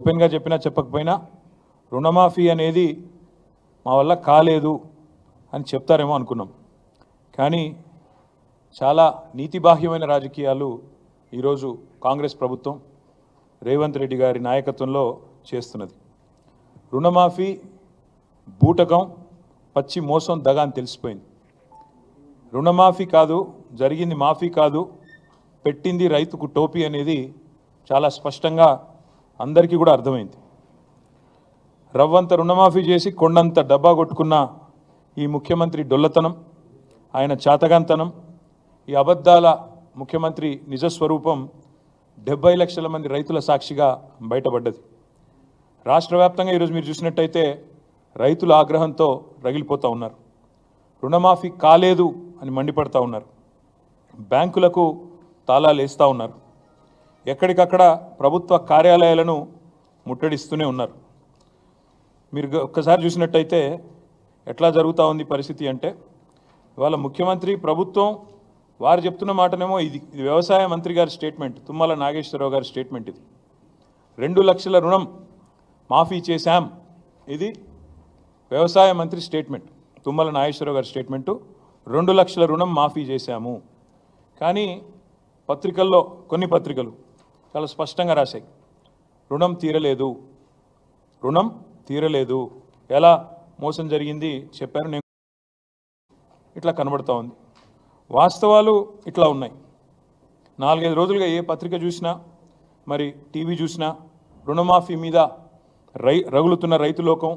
Open గా చెప్పినా చెప్పకపోయినా రుణమాఫీ అనేది మా వల్ల కాలేదు అని చెప్తారేమో అనుకున్నాం. కానీ చాలా నీతిబాహ్యమైన రాజకీయాలు ఈరోజు కాంగ్రెస్ ప్రభుత్వం రేవంత్ రెడ్డి గారి నాయకత్వంలో చేస్తున్నది. రుణమాఫీ బూటకం, పచ్చి మోసం, దగా అని తెలిసిపోయింది. రుణమాఫీ కాదు, జరిగింది మాఫీ కాదు, పెట్టింది రైతుకు టోపీ అనేది చాలా స్పష్టంగా అందరికీ కూడా అర్థమైంది. రవ్వంత రుణమాఫీ చేసి కొండంత డబ్బా కొట్టుకున్న ఈ ముఖ్యమంత్రి డొల్లతనం, ఆయన చాతగాంతనం, ఈ అబద్ధాల ముఖ్యమంత్రి నిజస్వరూపం 70 లక్షల మంది రైతుల సాక్షిగా బయటపడ్డది. రాష్ట్ర వ్యాప్తంగా ఈరోజు మీరు చూసినట్టయితే రైతుల ఆగ్రహంతో రగిలిపోతూ ఉన్నారు. రుణమాఫీ కాలేదు అని మండిపడతా ఉన్నారు. బ్యాంకులకు తాళాలు వేస్తూ ఉన్నారు. ఎక్కడికక్కడ ప్రభుత్వ కార్యాలయాలను ముట్టడిస్తూనే ఉన్నారు. మీరు ఒక్కసారి చూసినట్టయితే ఎట్లా జరుగుతూ ఉంది పరిస్థితి అంటే, ఇవాళ ముఖ్యమంత్రి ప్రభుత్వం వారు చెప్తున్న మాటనేమో ఇది వ్యవసాయ మంత్రి గారి స్టేట్మెంట్, తుమ్మల నాగేశ్వరరావు గారి స్టేట్మెంట్. ఇది 2 లక్షల రుణం మాఫీ చేశాం, ఇది వ్యవసాయ మంత్రి స్టేట్మెంట్, తుమ్మల నాగేశ్వరరావు గారి స్టేట్మెంటు. 2 లక్షల రుణం మాఫీ చేశాము. కానీ పత్రికల్లో కొన్ని పత్రికలు చాలా స్పష్టంగా రాశాయి, రుణం తీరలేదు, రుణం తీరలేదు. ఎలా మోసం జరిగింది చెప్పారు, నేను ఇట్లా కనబడుతూ ఉంది. వాస్తవాలు ఇట్లా ఉన్నాయి. 4-5 రోజులుగా ఏ పత్రిక చూసినా, మరి టీవీ చూసినా రుణమాఫీ మీద రగులుతున్న రైతు లోకం,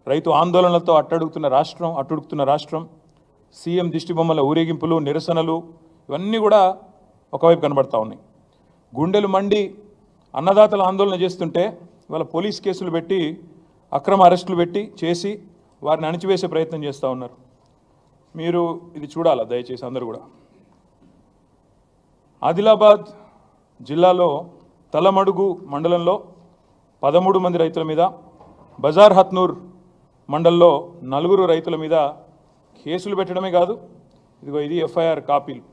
రైతు ఆందోళనలతో అట్టుడుగుతున్న రాష్ట్రం, సీఎం దిష్టిబొమ్మల ఊరేగింపులు, నిరసనలు, ఇవన్నీ కూడా ఒకవైపు కనబడతా ఉన్నాయి. గుండెలు మండి అన్నదాతలు ఆందోళన చేస్తుంటే ఇవాళ పోలీస్ కేసులు పెట్టి, అక్రమ అరెస్టులు పెట్టి చేసి వారిని అణిచివేసే ప్రయత్నం చేస్తూ ఉన్నారు. మీరు ఇది చూడాలా దయచేసి అందరూ కూడా. ఆదిలాబాద్ జిల్లాలో తలమడుగు మండలంలో 13 మంది రైతుల మీద, బజార్ హత్నూర్ మండలంలో 4 రైతుల మీద కేసులు పెట్టడమే కాదు, ఇదిగో ఇది ఎఫ్ఐఆర్ కాపీలు,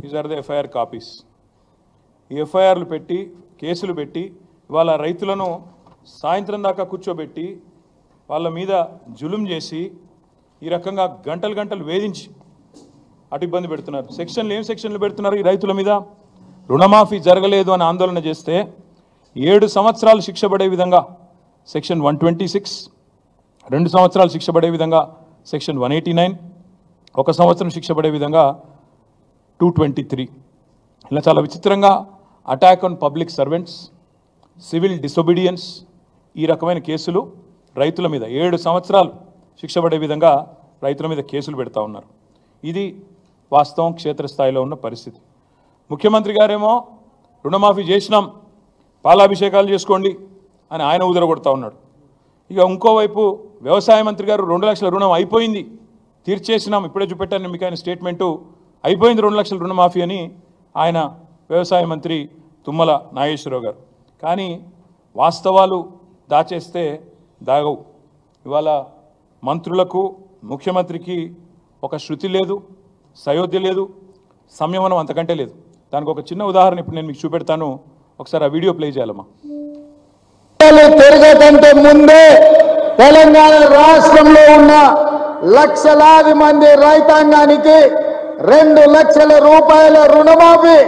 these are the FIR copies. ఈ ఎఫ్ఐఆర్లు పెట్టి, కేసులు పెట్టి, వాళ్ళ రైతులను సాయంత్రం దాకా కూర్చోబెట్టి వాళ్ళ మీద జులుం చేసి ఈ రకంగా గంటలు గంటలు వేధించి అటు ఇబ్బంది పెడుతున్నారు. ఏం సెక్షన్లు పెడుతున్నారు ఈ రైతుల మీద? రుణమాఫీ జరగలేదు అని ఆందోళన చేస్తే 7 సంవత్సరాలు శిక్ష పడే విధంగా సెక్షన్ 126, 2 సంవత్సరాలు శిక్ష పడే విధంగా సెక్షన్ 189, 1 సంవత్సరం శిక్ష పడే విధంగా 223. ఇలా చాలా విచిత్రంగా attack on public servants, civil disobedience, ఈ రకమైన కేసులు రైతుల మీద 7 సంవత్సరాలు శిక్ష పడే విధంగా రైతుల మీద కేసులు పెడతా ఉన్నారు. ఇది వాస్తవం, క్షేత్రస్థాయిలో ఉన్న పరిస్థితి. ముఖ్యమంత్రి గారేమో రుణమాఫీ చేసినాం, పాలాభిషేకాలు చేసుకోండి అని ఆయన ఉదరగొడతా ఉన్నాడు. ఇక ఇంకోవైపు వ్యవసాయ మంత్రి గారు 2 లక్షల రుణం అయిపోయింది, తీర్చేసినాం, ఇప్పుడే చూపెట్టాను మీకు ఆయన స్టేట్మెంటు, అయిపోయింది 2 లక్షల రుణమాఫీ అని ఆయన వ్యవసాయ మంత్రి తుమ్మల నాగేశ్వరరావు గారు. కానీ వాస్తవాలు దాచేస్తే దాగవు. ఇవాళ మంత్రులకు, ముఖ్యమంత్రికి ఒక శృతి లేదు, సయోధ్య లేదు, సంయమనం అంతకంటే లేదు. దానికి ఒక చిన్న ఉదాహరణ ఇప్పుడు నేను మీకు చూపెడతాను, ఒకసారి ఆ వీడియో ప్లే చేయాలమ్మా. తిరగకంటే ముందే తెలంగాణ రాష్ట్రంలో ఉన్న లక్షలాది మంది రైతాంగానికి 2 లక్షల రూపాయల రుణమాఫీ,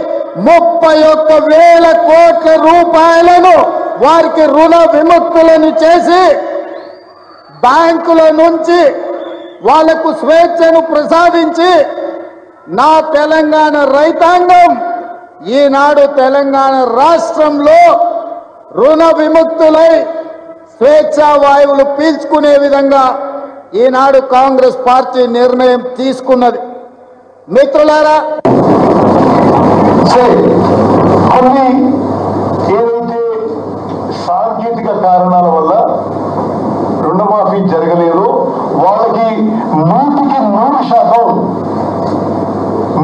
31,000 కోట్ల రూపాయలను వారికి రుణ విముక్తులను చేసి బ్యాంకుల నుంచి వాళ్లకు స్వేచ్ఛను ప్రసాదించి నా తెలంగాణ రైతాంగం ఈనాడు తెలంగాణ రాష్ట్రంలో రుణ విముక్తులై స్వేచ్ఛా వాయువులు పీల్చుకునే విధంగా ఈనాడు కాంగ్రెస్ పార్టీ నిర్ణయం తీసుకున్నది. మిత్రులారా, కొన్ని ఏదైతే సాంకేతిక కారణాల వల్ల రుణమాఫీ జరగలేదు, వాళ్ళకి 100%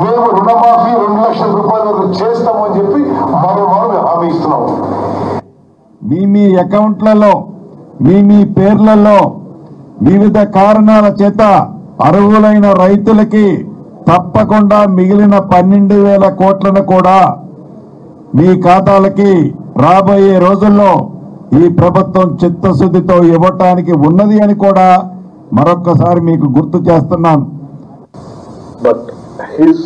మేము రుణమాఫీ 2 లక్షల రూపాయల వరకు చేస్తామని చెప్పి మనం హామీ ఇస్తున్నాము. మీ అకౌంట్లలో మీ పేర్లలో వివిధ కారణాల చేత అర్హులైన రైతులకి తప్పకుండా మిగిలిన 12,000 కోట్లను కూడా మీ ఖాతాలకి రాబోయే రోజుల్లో ఈ ప్రభుత్వం చిత్తశుద్ధితో ఇవ్వటానికి ఉన్నది అని కూడా మరొక్కసారి మీకు గుర్తు చేస్తున్నాను. But his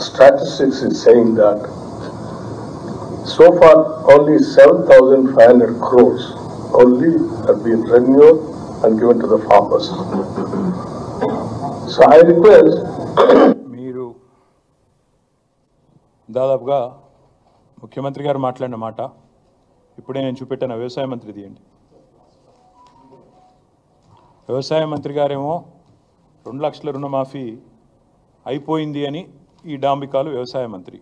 statistics is saying that so far only 7,500 crores only have been renewed and given to the farmers. So I request మీరు దాదాపుగా ముఖ్యమంత్రి గారు మాట్లాడిన మాట ఇప్పుడే నేను చూపెట్టాను. వ్యవసాయ మంత్రి తీయండి. వ్యవసాయ మంత్రి గారేమో 2 లక్షల రుణమాఫీ అయిపోయింది అని ఈ డాంబికాలు వ్యవసాయ మంత్రి.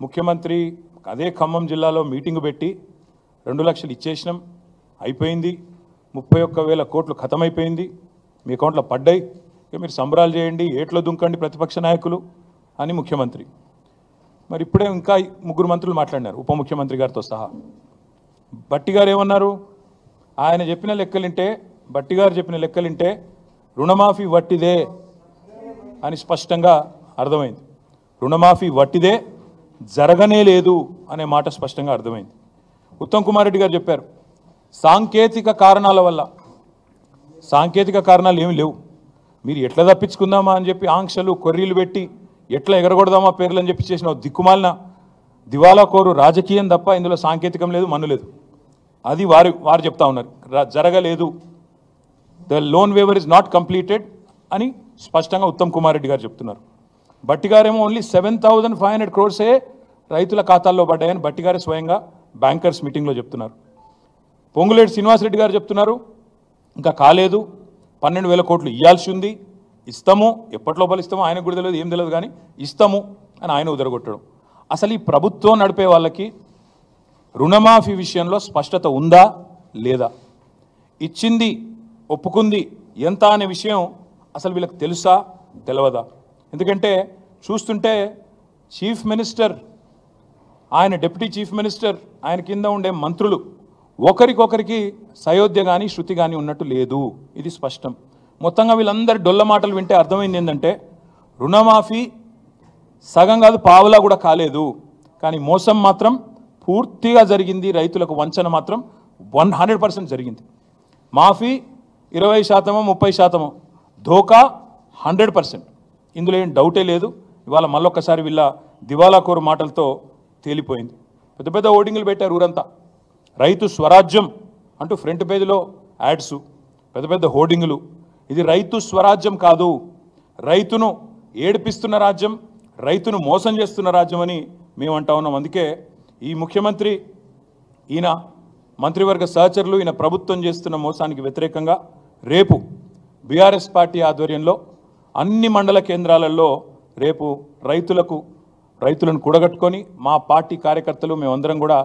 ముఖ్యమంత్రి అదే ఖమ్మం జిల్లాలో మీటింగ్ పెట్టి 2 లక్షలు ఇచ్చేసినాం, అయిపోయింది, 31,000 కోట్లు ఖతమైపోయింది, మీ అకౌంట్లో పడ్డాయి, ఇక మీరు సంబరాలు చేయండి, ఏట్లో దుంకండి ప్రతిపక్ష నాయకులు అని ముఖ్యమంత్రి. మరి ఇప్పుడే ఇంకా 3 మంత్రులు మాట్లాడినారు ఉప ముఖ్యమంత్రి గారితో సహా. బట్టి గారు ఏమన్నారు? ఆయన చెప్పిన లెక్కలింటే, బట్టి గారు చెప్పిన లెక్కలింటే రుణమాఫీ వట్టిదే అని స్పష్టంగా అర్థమైంది. రుణమాఫీ వట్టిదే, జరగనే లేదు అనే మాట స్పష్టంగా అర్థమైంది. ఉత్తమ్ కుమార్ రెడ్డి గారు చెప్పారు సాంకేతిక కారణాల వల్ల. సాంకేతిక కారణాలు ఏమి లేవు, మీరు ఎట్లా తప్పించుకుందామా అని చెప్పి ఆంక్షలు కొర్రీలు పెట్టి ఎట్లా ఎగరగొడదామా పేర్లు అని చెప్పి చేసిన దిక్కుమాలిన దివాలా కోరు రాజకీయం తప్ప ఇందులో సాంకేతికం లేదు, మన్ను లేదు. అది వారు చెప్తా ఉన్నారు, జరగలేదు, the loan waiver is not completed అని స్పష్టంగా ఉత్తమ్ కుమార్ రెడ్డి గారు చెప్తున్నారు. బట్టి గారేమో ఓన్లీ 7,500 crores రైతుల ఖాతాల్లో పడ్డాయని బట్టి గారే స్వయంగా బ్యాంకర్స్ మీటింగ్లో చెప్తున్నారు. పొంగులేటి శ్రీనివాసరెడ్డి గారు చెప్తున్నారు ఇంకా కాలేదు, 12,000 కోట్లు ఇవ్వాల్సి ఉంది, ఇస్తాము, ఎప్పటిలోపల ఇస్తామో ఆయనకు కూడా తెలియదు, ఏం తెలియదు, కానీ ఇస్తాము అని ఆయన ఉదరగొట్టడం. అసలు ఈ ప్రభుత్వం నడిపే వాళ్ళకి రుణమాఫీ విషయంలో స్పష్టత ఉందా లేదా? ఇచ్చింది ఒప్పుకుంది ఎంత అనే విషయం అసలు వీళ్ళకి తెలుసా తెలియదా? ఎందుకంటే చూస్తుంటే చీఫ్ మినిస్టర్, ఆయన డిప్యూటీ చీఫ్ మినిస్టర్, ఆయన కింద ఉండే మంత్రులు ఒకరికొకరికి సయోధ్య కానీ శృతి కానీ ఉన్నట్టు లేదు, ఇది స్పష్టం. మొత్తంగా వీళ్ళందరి డొల్ల మాటలు వింటే అర్థమైంది ఏంటంటే రుణమాఫీ సగం కాదు పావులా కూడా కాలేదు, కానీ మోసం మాత్రం పూర్తిగా జరిగింది, రైతులకు వంచన మాత్రం 100% జరిగింది. మాఫీ 20%, 30%, ధోకా 100%. ఇందులో ఏం డౌటే లేదు. ఇవాళ మళ్ళొక్కసారి వీళ్ళ దివాలాకోరు మాటలతో తేలిపోయింది. పెద్ద పెద్ద ఓటింగ్లు పెట్టారు ఊరంతా, రైతు స్వరాజ్యం అంటూ ఫ్రంట్ పేజీలో యాడ్స్, పెద్ద పెద్ద హోర్డింగులు. ఇది రైతు స్వరాజ్యం కాదు, రైతును ఏడిపిస్తున్న రాజ్యం, రైతును మోసం చేస్తున్న రాజ్యం అని మేము అంటా ఉన్నాం. అందుకే ఈ ముఖ్యమంత్రి, ఈయన మంత్రివర్గ సహచరులు, ఈయన ప్రభుత్వం చేస్తున్న మోసానికి వ్యతిరేకంగా రేపు బీఆర్ఎస్ పార్టీ ఆధ్వర్యంలో అన్ని మండల కేంద్రాలలో రేపు రైతులను కూడగట్టుకొని మా పార్టీ కార్యకర్తలు మేమందరం కూడా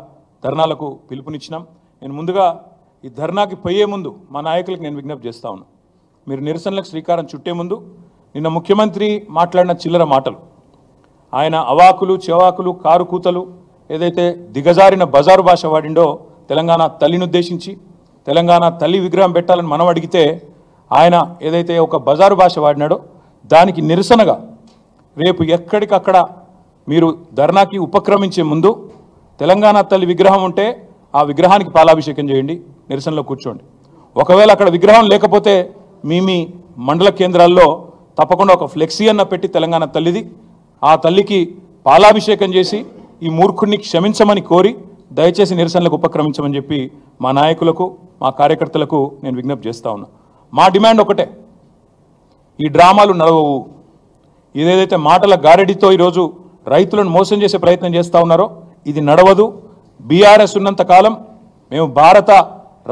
ధర్నాలకు పిలుపునిచ్చినాం. నేను ముందుగా ఈ ధర్నాకి పోయే ముందు మా నాయకులకు నేను విజ్ఞప్తి చేస్తా ఉన్నాను, మీరు నిరసనలకు శ్రీకారం చుట్టే ముందు నిన్న ముఖ్యమంత్రి మాట్లాడిన చిల్లర మాటలు, ఆయన అవాకులు చెవాకులు కారు కూతలు ఏదైతే దిగజారిన బజారు భాష వాడిండో తెలంగాణ తల్లిని ఉద్దేశించి, తెలంగాణ తల్లి విగ్రహం పెట్టాలని మనం అడిగితే ఆయన ఏదైతే ఒక బజారు భాష వాడినాడో దానికి నిరసనగా రేపు ఎక్కడికక్కడ మీరు ధర్నాకి ఉపక్రమించే ముందు తెలంగాణ తల్లి విగ్రహం ఉంటే ఆ విగ్రహానికి పాలాభిషేకం చేయండి, నిరసనలో కూర్చోండి. ఒకవేళ అక్కడ విగ్రహం లేకపోతే మీ మండల కేంద్రాల్లో తప్పకుండా ఒక ఫ్లెక్సీ అన్న పెట్టి తెలంగాణ తల్లిది, ఆ తల్లికి పాలాభిషేకం చేసి ఈ మూర్ఖుడిని క్షమించమని కోరి దయచేసి నిరసనలకు ఉపక్రమించమని చెప్పి మా నాయకులకు మా కార్యకర్తలకు నేను విజ్ఞప్తి చేస్తా ఉన్నా. మా డిమాండ్ ఒకటే, ఈ డ్రామాలు నడవవు. ఇదేదైతే మాటల గారడితో ఈరోజు రైతులను మోసం చేసే ప్రయత్నం చేస్తూ ఉన్నారో ఇది నడవదు. బీఆర్ఎస్ ఉన్నంత కాలం మేము భారత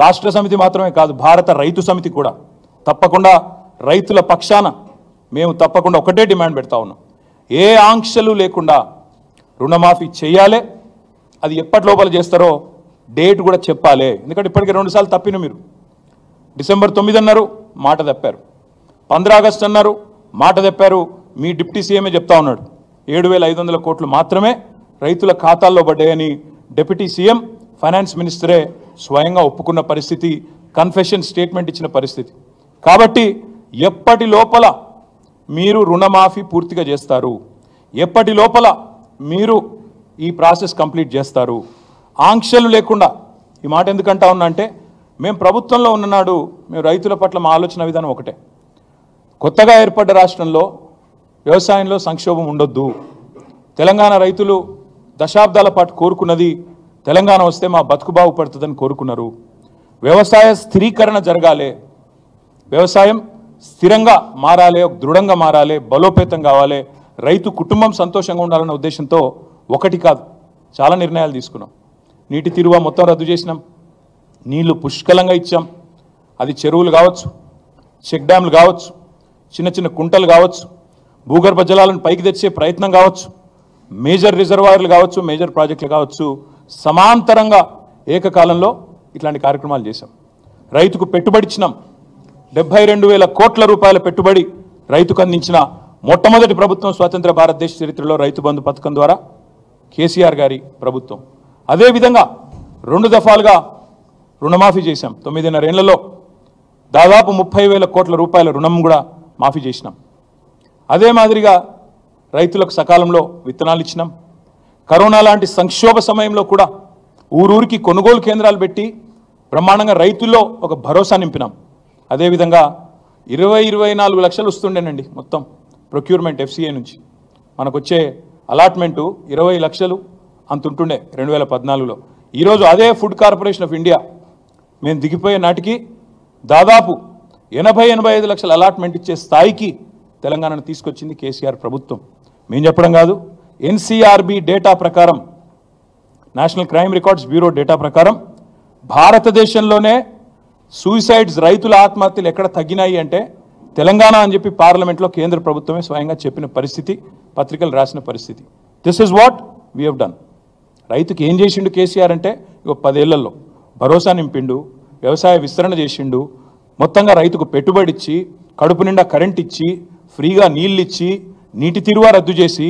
రాష్ట్ర సమితి మాత్రమే కాదు, భారత రైతు సమితి కూడా తప్పకుండా రైతుల పక్షాన మేము తప్పకుండా ఒకటే డిమాండ్ పెడతా ఉన్నాం, ఏ ఆంక్షలు లేకుండా రుణమాఫీ చేయాలి. అది ఎప్పటి లోపల చేస్తారో డేట్ కూడా చెప్పాలి. ఎందుకంటే ఇప్పటికే 2 సార్లు తప్పిన మీరు. డిసెంబర్ 9 అన్నారు, మాట తప్పారు. 15 ఆగస్టు అన్నారు, మాట తప్పారు. మీ డిప్యూటీ సీఎంఏ చెప్తా ఉన్నాడు 7,500 కోట్లు మాత్రమే రైతుల ఖాతాల్లో పడ్డాయని డిప్యూటీ సీఎం ఫైనాన్స్ మినిస్టరే స్వయంగా ఒప్పుకున్న పరిస్థితి, కన్ఫెషన్ స్టేట్మెంట్ ఇచ్చిన పరిస్థితి. కాబట్టి ఎప్పటి లోపల మీరు రుణమాఫీ పూర్తిగా చేస్తారు, ఎప్పటి లోపల మీరు ఈ ప్రాసెస్ కంప్లీట్ చేస్తారు. ఆంక్షలు లేకుండా ఈ మాట ఎందుకంటా ఉన్నా అంటే మేము ప్రభుత్వంలో ఉన్ననాడు మేము రైతుల పట్ల మా ఆలోచన విధానం ఒకటే. కొత్తగా ఏర్పడ్డ రాష్ట్రంలో వ్యవసాయంలో సంక్షోభం ఉండొద్దు. తెలంగాణ రైతులు దశాబ్దాల పాటు కోరుకున్నది తెలంగాణ వస్తే మా బతుకు బాగుపడుతుందని కోరుకున్నారు. వ్యవసాయ స్థిరీకరణ జరగాలి, వ్యవసాయం స్థిరంగా మారాలి, దృఢంగా మారాలి, బలోపేతం కావాలి, రైతు కుటుంబం సంతోషంగా ఉండాలన్న ఉద్దేశంతో ఒకటి కాదు చాలా నిర్ణయాలు తీసుకున్నాం. నీటి తీరువ మొత్తం రద్దు చేసినాం, నీళ్లు పుష్కలంగా ఇచ్చాం. అది చెరువులు కావచ్చు, చెక్ డ్యామ్లు కావచ్చు, చిన్న చిన్న కుంటలు కావచ్చు, భూగర్భ జలాలను పైకి తెచ్చే ప్రయత్నం కావచ్చు, మేజర్ రిజర్వాయర్లు కావచ్చు, మేజర్ ప్రాజెక్టులు కావచ్చు, సమాంతరంగా ఏకకాలంలో ఇట్లాంటి కార్యక్రమాలు చేశాం. రైతుకు పెట్టుబడి ఇచ్చినాం. 72,000 కోట్ల రూపాయల పెట్టుబడి రైతుకు అందించిన మొట్టమొదటి ప్రభుత్వం స్వతంత్ర భారతదేశ చరిత్రలో రైతు బంధు పథకం ద్వారా కేసీఆర్ గారి ప్రభుత్వం. అదేవిధంగా 2 దఫాలుగా రుణమాఫీ చేశాం. 9.5 ఏళ్లలో దాదాపు 30,000 కోట్ల రూపాయల రుణం కూడా మాఫీ చేసినాం. అదే మాదిరిగా రైతులకు సకాలంలో విత్తనాలు ఇచ్చినాం. కరోనా లాంటి సంక్షోభ సమయంలో కూడా ఊరూరికి కొనుగోలు కేంద్రాలు పెట్టి బ్రహ్మాండంగా రైతుల్లో ఒక భరోసా నింపినాం. అదేవిధంగా 24 లక్షలు వస్తుండేనండి మొత్తం ప్రొక్యూర్మెంట్ FCI నుంచి. మనకు వచ్చే అలాట్మెంటు 20 లక్షలు అంతుంటుండే 2014లో. ఈరోజు అదే ఫుడ్ కార్పొరేషన్ ఆఫ్ ఇండియా మేము దిగిపోయే నాటికి దాదాపు 80-85 లక్షల అలాట్మెంట్ ఇచ్చే స్థాయికి తెలంగాణను తీసుకొచ్చింది కేసీఆర్ ప్రభుత్వం. మేము చెప్పడం కాదు, NCRB డేటా ప్రకారం, national crime records bureau data ప్రకారం భారతదేశంలోనే సూసైడ్స్, రైతుల ఆత్మహత్యలు ఎక్కడ తగ్గినాయి అంటే తెలంగాణ అని చెప్పి పార్లమెంట్లో కేంద్ర ప్రభుత్వమే స్వయంగా చెప్పిన పరిస్థితి, పత్రికలు రాసిన పరిస్థితి. This is what we have done. రైతుకి ఏం చేసిండు కేసీఆర్ అంటే 10 ఏళ్లలో భరోసా నింపిండు, వ్యవసాయ విస్తరణ చేసిండు, మొత్తంగా రైతుకు పెట్టుబడి ఇచ్చి, కడుపు నిండా కరెంట్ ఇచ్చి, ఫ్రీగా నీళ్ళు ఇచ్చి, నీటి తీరువ రద్దు చేసి,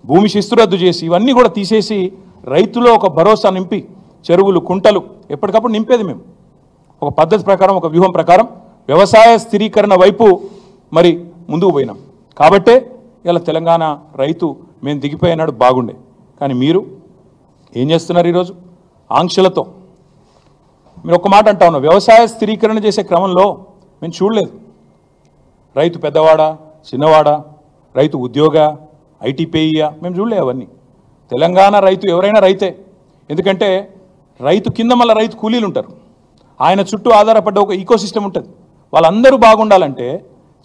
భూమి శిస్తు రద్దు చేసి, ఇవన్నీ కూడా తీసేసి రైతులో ఒక భరోసా నింపి, చెరువులు కుంటలు ఎప్పటికప్పుడు నింపేది మేము. ఒక పద్ధతి ప్రకారం, ఒక వ్యూహం ప్రకారం వ్యవసాయ స్థిరీకరణ వైపు మరి ముందుకు పోయినాం. కాబట్టే ఇలా తెలంగాణ రైతు మేము దిగిపోయినాడు బాగుండే. కానీ మీరు ఏం చేస్తున్నారు ఈరోజు? ఆంక్షలతో. మీరు ఒక మాట అంటా ఉన్నారు, వ్యవసాయ స్థిరీకరణ చేసే క్రమంలో మేము చూడలేదు. రైతు పెద్దవాడా, చిన్నవాడా, రైతు ఉద్యోగ, ITPIయా, మేము చూడలేదు అవన్నీ. తెలంగాణ రైతు ఎవరైనా రైతే. ఎందుకంటే రైతు కింద మళ్ళీ రైతు కూలీలు ఉంటారు, ఆయన చుట్టూ ఆధారపడ్డ ఒక ఈకోసిస్టమ్ ఉంటుంది. వాళ్ళందరూ బాగుండాలంటే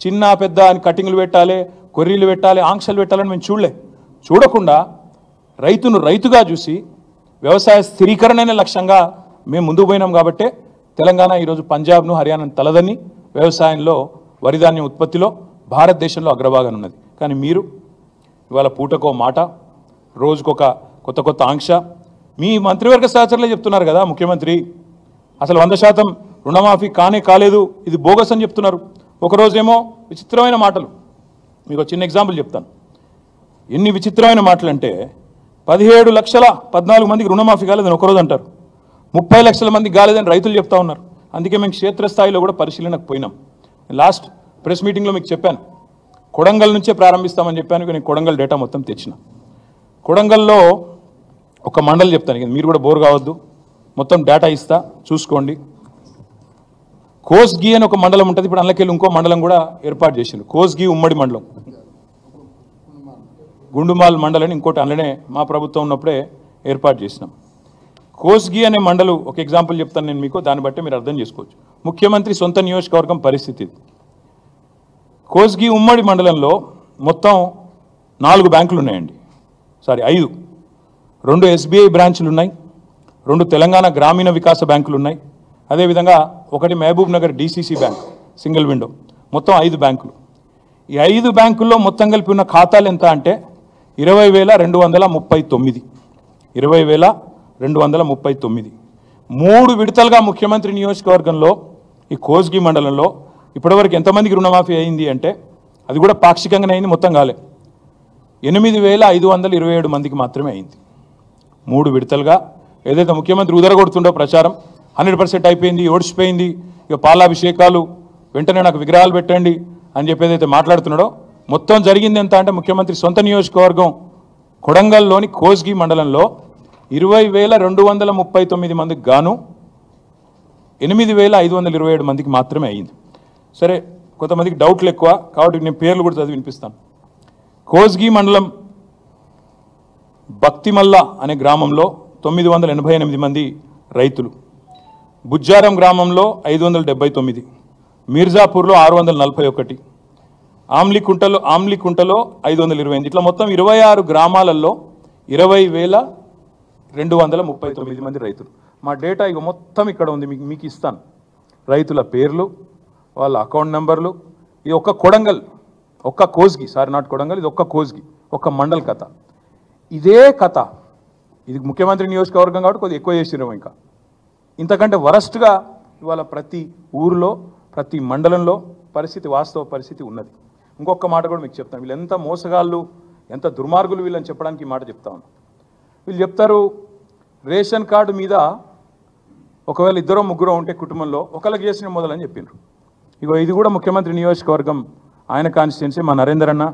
చిన్న పెద్ద అని కటింగ్లు పెట్టాలి, కొర్రీలు పెట్టాలి, ఆంక్షలు పెట్టాలని మేము చూడకుండా రైతును రైతుగా చూసి వ్యవసాయ స్థిరీకరణనే లక్ష్యంగా మేము ముందుకు పోయినాం. కాబట్టే తెలంగాణ ఈరోజు పంజాబ్ను, హర్యానాను తలదని వ్యవసాయంలో, వరిధాన్యం ఉత్పత్తిలో భారతదేశంలో అగ్రభాగాన ఉన్నది. కానీ మీరు ఇవాళ పూటకో మాట, రోజుకొక కొత్త ఆంక్ష. మీ మంత్రివర్గ సహచరులే చెప్తున్నారు కదా, ముఖ్యమంత్రి అసలు 100% రుణమాఫీ కాలేదు, ఇది బోగస్ అని చెప్తున్నారు. ఒకరోజేమో విచిత్రమైన మాటలు. మీకు ఒక చిన్న ఎగ్జాంపుల్ చెప్తాను. ఎన్ని విచిత్రమైన మాటలు అంటే 17,14 మందికి రుణమాఫీ కాలేదని ఒకరోజు అంటారు, 30 లక్షల మందికి కాలేదని రైతులు చెప్తా ఉన్నారు. అందుకే మేము క్షేత్రస్థాయిలో కూడా పరిశీలనకు పోయినాం. లాస్ట్ ప్రెస్ మీటింగ్లో మీకు చెప్పాను, కొడంగల్ నుంచే ప్రారంభిస్తామని చెప్పాను. నేను కొడంగల్ డేటా మొత్తం తెచ్చిన. కొడంగల్లో ఒక మండలి చెప్తాను, మీరు కూడా బోర్ కావద్దు, మొత్తం డేటా ఇస్తా చూసుకోండి. కోస్గి అని ఒక మండలం ఉంటుంది, ఇప్పుడు అందులోకెళ్ళి ఇంకో మండలం కూడా ఏర్పాటు చేసిండు. కోస్గి ఉమ్మడి మండలం, గుండుమాల్ మండలం అని ఇంకోటి అందులోనే మా ప్రభుత్వం ఉన్నప్పుడే ఏర్పాటు చేసినాం. కోస్గి అనే మండలం ఒక ఎగ్జాంపుల్ చెప్తాను నేను మీకు, దాన్ని బట్టి మీరు అర్థం చేసుకోవచ్చు. ముఖ్యమంత్రి సొంత నియోజకవర్గం పరిస్థితి. కోస్గి ఉమ్మడి మండలంలో మొత్తం 4 బ్యాంకులు ఉన్నాయండి, 5. 2 SBI బ్రాంచ్లు ఉన్నాయి, 2 తెలంగాణ గ్రామీణ వికాస బ్యాంకులు ఉన్నాయి, అదేవిధంగా 1 Mahabubnagar DCC bank single window, మొత్తం 5 బ్యాంకులు. ఈ 5 బ్యాంకుల్లో మొత్తం కలిపి ఉన్న ఖాతాలు ఎంత అంటే 20,239. 20,239. 3 విడతలుగా ముఖ్యమంత్రి నియోజకవర్గంలో ఈ కోస్గి మండలంలో ఇప్పటివరకు ఎంతమందికి రుణమాఫీ అయింది అంటే, అది కూడా పాక్షికంగానే అయింది, మొత్తం కాలే, 8,527 మందికి మాత్రమే అయింది. 3 విడతలుగా. ఏదైతే ముఖ్యమంత్రి ఉదరగొడుతుండో ప్రచారం 100% అయిపోయింది, ఓడిచిపోయింది, ఇక పాలాభిషేకాలు, వెంటనే నాకు విగ్రహాలు పెట్టండి అని చెప్పి ఏదైతే మాట్లాడుతున్నాడో, మొత్తం జరిగింది ఎంత అంటే ముఖ్యమంత్రి సొంత నియోజకవర్గం కొడంగల్లోని కోస్గి మండలంలో 20,239 మందికి గాను 8,527 మందికి మాత్రమే అయింది. సరే, కొంతమందికి డౌట్లు ఎక్కువ కాబట్టి నేను పేర్లు కూడా చదివి వినిపిస్తాను. కోస్గి మండలం భక్తిమల్ల అనే గ్రామంలో 988 మంది రైతులు, బుజ్జారం గ్రామంలో 579, మీర్జాపూర్లో 641, ఆమ్లికుంటలో 528, ఇట్లా మొత్తం 26 గ్రామాలలో 20,239 మంది రైతులు. మా డేటా ఇక మొత్తం ఇక్కడ ఉంది, మీకు ఇస్తాను. రైతుల పేర్లు, వాళ్ళ అకౌంట్ నెంబర్లు. ఇది ఒక్క కొడంగల్, ఒక్క కోస్గి, సారీ నాట్ కొడంగల్, ఇది ఒక్క కోస్గి, ఒక్క మండల్ కథ. ఇదే కథ, ఇది ముఖ్యమంత్రి నియోజకవర్గం కాబట్టి కొద్దిగా ఎక్కువ చేసినాం. ఇంకా ఇంతకంటే వరస్ట్గా ఇవాళ ప్రతి ఊరిలో, ప్రతి మండలంలో పరిస్థితి, వాస్తవ పరిస్థితి ఉన్నది. ఇంకొక మాట కూడా మీకు చెప్తాను. వీళ్ళు ఎంత మోసగాళ్ళు, ఎంత దుర్మార్గులు వీళ్ళని చెప్పడానికి ఈ మాట చెప్తా ఉన్నాను. వీళ్ళు చెప్తారు రేషన్ కార్డు మీద ఒకవేళ 2-3 ఉంటే కుటుంబంలో ఒకరికి చేసిన మొదలని చెప్పినారు. ఇగో ఇది కూడా ముఖ్యమంత్రి నియోజకవర్గం, ఆయన కాన్స్టిట్యున్సీ. మా నరేందర్ అన్న,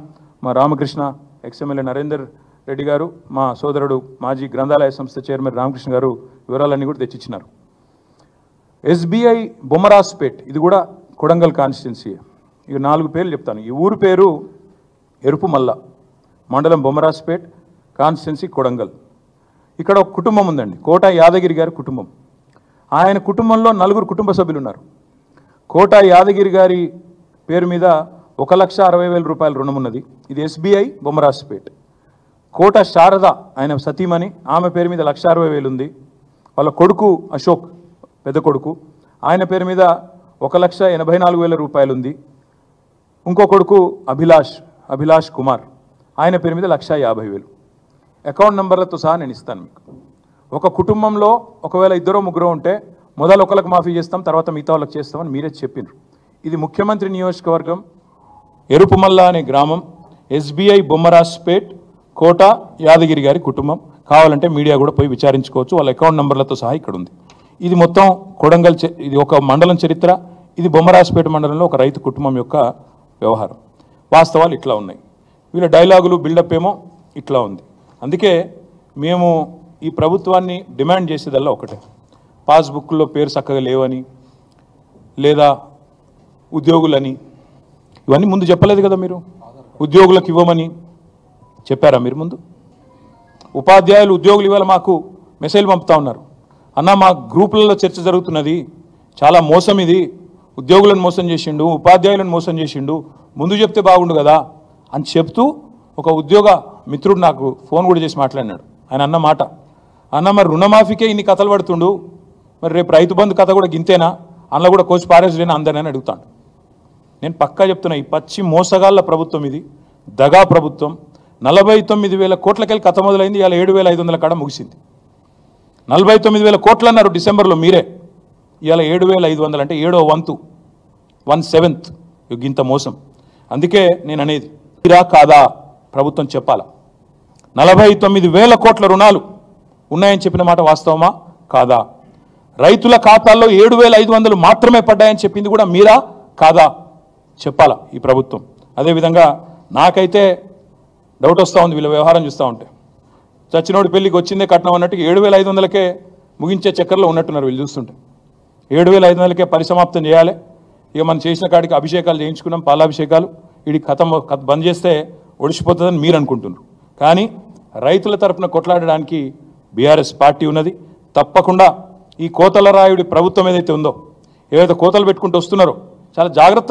మా రామకృష్ణ, ఎక్స్ఎమ్మెల్యే నరేందర్ రెడ్డి గారు, మా సోదరుడు మాజీ గ్రంథాలయ సంస్థ చైర్మన్ రామకృష్ణ గారు వివరాలన్నీ కూడా తెచ్చిచ్చినారు. ఎస్బీఐ బొమ్మరాజ్పేట్, ఇది కూడా కొడంగల్ కాన్స్టిట్యున్సీ. ఇక 4 పేర్లు చెప్తాను. ఈ ఊరు పేరు ఎరుపుమల్ల, మండలం బొమ్మరాజ్పేట్, కాన్స్టిట్యున్సీ కొడంగల్. ఇక్కడ ఒక కుటుంబం ఉందండి, కోట యాదగిరి గారి కుటుంబం. ఆయన కుటుంబంలో 4 కుటుంబ సభ్యులు ఉన్నారు. కోట యాదగిరి గారి పేరు మీద 1,60,000 రూపాయల రుణం ఉన్నది. ఇది ఎస్బీఐ బొమ్మరాజ్పేట్. కోట శారద, ఆయన సతీమణి, ఆమె పేరు మీద 1,60,000 ఉంది. వాళ్ళ కొడుకు అశోక్, పెద్ద కొడుకు, ఆయన పేరు మీద 1,84,000 రూపాయలు ఉంది. ఇంకో కొడుకు అభిలాష్ కుమార్, ఆయన పేరు మీద 1,50,000. అకౌంట్ నెంబర్లతో సహా నేను ఇస్తాను మీకు. ఒక కుటుంబంలో ఒకవేళ 2-3 ఉంటే మొదలు ఒకరికి మాఫీ చేస్తాం, తర్వాత మిగతా వాళ్ళకి చేస్తామని మీరే చెప్పినారు. ఇది ముఖ్యమంత్రి నియోజకవర్గం, ఎరుపుమల్ల అనే గ్రామం, ఎస్బీఐ బొమ్మరాజ్పేట్, కోట యాదగిరి గారి కుటుంబం. కావాలంటే మీడియా కూడా పోయి విచారించుకోవచ్చు, వాళ్ళ అకౌంట్ నెంబర్లతో సహా ఇక్కడ ఉంది. ఇది మొత్తం కొడంగల్, ఇది ఒక మండలం చరిత్ర. ఇది బొమ్మరాజ్పేట మండలంలో ఒక రైతు కుటుంబం యొక్క వ్యవహారం. వాస్తవాలు ఇట్లా ఉన్నాయి. వీళ్ళ డైలాగులు, బిల్డప్ ఏమో ఇట్లా ఉంది. అందుకే మేము ఈ ప్రభుత్వాన్ని డిమాండ్ చేసేదల్లా ఒకటే, పాస్బుక్లో పేరు చక్కగా లేవని, లేదా ఉద్యోగులని, ఇవన్నీ ముందు చెప్పలేదు కదా మీరు. ఉద్యోగులకు ఇవ్వమని చెప్పారా మీరు ముందు? ఉపాధ్యాయులు, ఉద్యోగులు ఇవాళ మాకు మెసేజ్ పంపుతా ఉన్నారు, అన్న మా గ్రూపులలో చర్చ జరుగుతున్నది, చాలా మోసం ఇది, ఉద్యోగులను మోసం చేసిండు, ఉపాధ్యాయులను మోసం చేసిండు, ముందు చెప్తే బాగుండు కదా అని చెప్తూ ఒక ఉద్యోగ మిత్రుడు నాకు ఫోన్ కూడా చేసి మాట్లాడినాడు. ఆయన అన్న మాట, అన్న మరి రుణమాఫీకే ఇన్ని కథలు పడుతుండు, మరి రేపు రైతు బంధు కథ కూడా గింతేనా, అందులో కూడా కోసి పారేసుడేనా అందరినీ అడుగుతాను. నేను పక్కా చెప్తున్నా, ఈ పచ్చి మోసగాళ్ళ ప్రభుత్వం ఇది, దగా ప్రభుత్వం. 49,000 కోట్లకెళ్ళి కథ మొదలైంది, ఇవాళ 7,500 కాడ ముగిసింది. 49,000 కోట్లు అన్నారు డిసెంబర్లో మీరే, ఇవాళ 7,500 అంటే 7వ వంతు, 1/7 ఇంత మోసం. అందుకే నేను అనేది, ఇరా కాదా ప్రభుత్వం చెప్పాలా. 49,000 కోట్ల రుణాలు ఉన్నాయని చెప్పిన మాట వాస్తవమా కాదా? రైతుల ఖాతాల్లో 7,500 మాత్రమే పడ్డాయని చెప్పింది కూడా మీరా కాదా చెప్పాలా ఈ ప్రభుత్వం. అదేవిధంగా నాకైతే డౌట్ వస్తూ ఉంది వీళ్ళ వ్యవహారం చూస్తూ ఉంటే. చచ్చినోడి పెళ్ళికి వచ్చిందే కట్నం అన్నట్టు 7,500కే ముగించే చక్కర్లో ఉన్నట్టున్నారు వీళ్ళు చూస్తుంటే. 7,500కే పరిసమాప్తం చేయాలి. ఇక మనం చేసిన కాడికి అభిషేకాలు చేయించుకున్నాం, పాలాభిషేకాలు, వీడి కథ బంద్ చేస్తే ఒడిసిపోతుందని మీరు అనుకుంటున్నారు. కానీ రైతుల తరపున కొట్లాడడానికి బీఆర్ఎస్ పార్టీ ఉన్నది. తప్పకుండా ఈ కోతల రాయుడి ప్రభుత్వం ఏదైతే ఉందో, ఏవైతే కోతలు పెట్టుకుంటూ వస్తున్నారో చాలా జాగ్రత్త